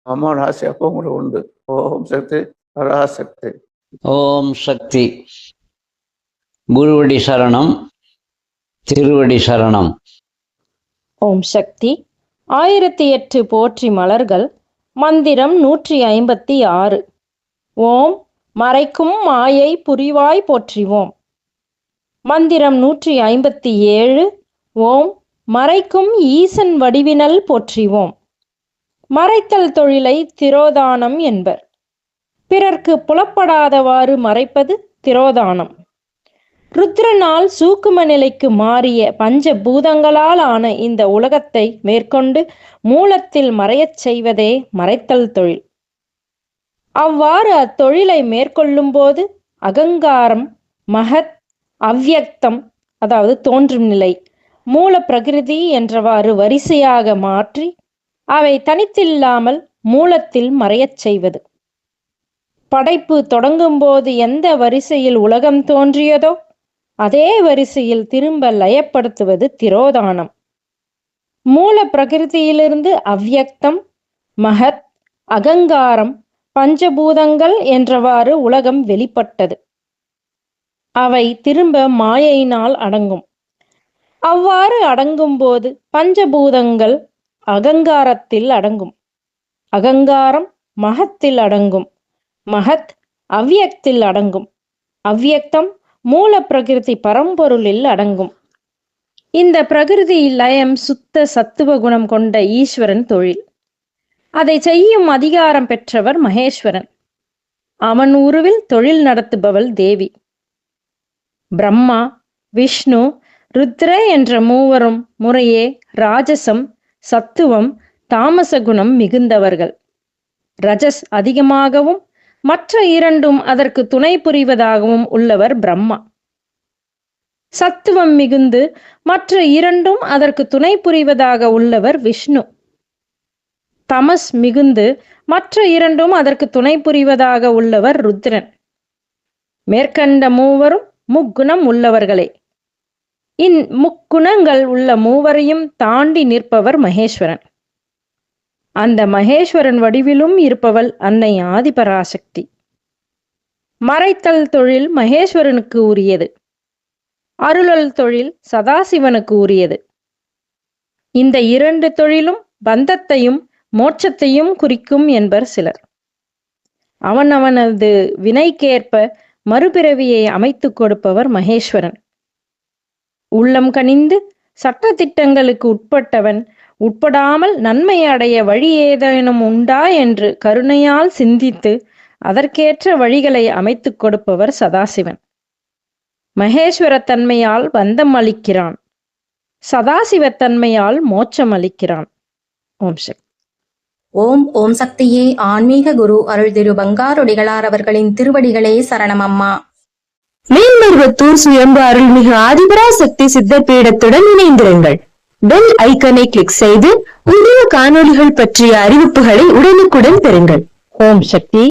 அம்மா ராசி அப்போ உங்களுக்கு உண்டு. ஓம் சக்தி பராசக்தி. ஓம் சக்தி. குருவடி சரணம், திருவடி சரணம். ஓம் சக்தி. 1008 போற்றி மலர்கள். மந்திரம் 156. ஓம் மறைக்கும் மாயை புரிவாய் போற்றிவோம். மந்திரம் 157. ஓம் மறைக்கும் ஈசன் வடிவினல் போற்றிவோம். மறைத்தல் தொழிலை திரோதானம் என்பர். பிறர்க்கு புலப்படாதவாறு மறைப்பது திரோதானம். ருத்ரனால் சூக்கும நிலைக்கு மாறிய பஞ்ச பூதங்களால் ஆன இந்த உலகத்தை மேற்கொண்டு மூலத்தில் மறையச் செய்வதே மறைத்தல் தொழில். அவ்வாறு அத்தொழிலை மேற்கொள்ளும் போது அகங்காரம், மகத், அவ்யக்தம் அதாவது தோன்றும் நிலை, மூல பிரகிருதி என்றவாறு வரிசையாக மாற்றி அவை தனித்தில்லாமல் மூலத்தில் மறையச் செய்வது. படைப்பு தொடங்கும் போது எந்த வரிசையில் உலகம் தோன்றியதோ அதே வரிசையில் திரும்ப லயப்படுத்துவது திரோதானம். மூல பிரகிருதியிலிருந்து அவ்யக்தம், மகத், அகங்காரம், பஞ்சபூதங்கள் என்றவாறு உலகம் வெளிப்பட்டது. அவை திரும்ப மாயையினால் அடங்கும். அவ்வாறு அடங்கும் போது பஞ்சபூதங்கள் அகங்காரத்தில் அடங்கும், அகங்காரம் மகத்தில் அடங்கும், மகத் அவ்யக்தில் அடங்கும், அவ்யக்தம் மூல பிரகிருதி பரம்பொருளில் அடங்கும். இந்த பிரகிருதி லயம் சுத்த சத்துவ குணம் கொண்ட ஈஸ்வரன் தொழில். அதை செய்யும் அதிகாரம் பெற்றவர் மகேஸ்வரன். அவன் உருவில் தொழில் நடத்துபவள் தேவி. பிரம்மா, விஷ்ணு, ருத்ர என்ற மூவரும் முறையே ராஜசம், சத்துவம், தாமச குணம் மிகுந்தவர்கள். ரஜஸ் அதிகமாகவும் மற்ற இரண்டும் அதற்கு துணை புரிவதாகவும் உள்ளவர் பிரம்மா. சத்துவம் மிகுந்து மற்ற இரண்டும் அதற்கு துணை புரிவதாக உள்ளவர் விஷ்ணு. தமஸ் மிகுந்து மற்ற இரண்டும் அதற்கு துணை புரிவதாக உள்ளவர் ருத்ரன். மேற்கண்ட மூவரும் முக்குணம் உள்ளவர்களே. முக்குணங்கள் உள்ள மூவரையும் தாண்டி நிற்பவர் மகேஸ்வரன். அந்த மகேஸ்வரன் வடிவிலும் இருப்பவள் அன்னை ஆதிபராசக்தி. மறைத்தல் தொழில் மகேஸ்வரனுக்கு உரியது. அருளல் தொழில் சதாசிவனுக்கு உரியது. இந்த இரண்டு தொழிலும் பந்தத்தையும் மோட்சத்தையும் குறிக்கும் என்பர் சிலர். அவனவனது வினைக்கேற்ப மறுபிறவியை அமைத்துக் கொடுப்பவர் மகேஸ்வரன். உள்ளம் கனிந்து சட்ட திட்டங்களுக்கு உட்பட்டவன் உட்படாமல் நன்மை அடைய வழி ஏதேனும் உண்டா என்று கருணையால் சிந்தித்து அதற்கேற்ற வழிகளை அமைத்துக் கொடுப்பவர் சதாசிவன். மகேஸ்வரத்தன்மையால் பந்தம் அளிக்கிறான், சதாசிவத்தன்மையால் மோட்சம் அளிக்கிறான். ஓம் சக்தி. ஓம் ஓம் சக்தியே. ஆன்மீக குரு அருள் திரு பங்காரொடிகளார் அவர்களின் திருவடிகளே சரணம் அம்மா. மேல்மருவத்தூர் சுயம்பு அருள்மிகு ஆதிபராசக்தி சித்தர் பீடத்துடன் இணைந்திருங்கள். பெல் ஐக்கனை கிளிக் செய்து புதிய காணொளிகள் பற்றிய அறிவிப்புகளை உடனுக்குடன் பெறுங்கள். ஓம் சக்தி.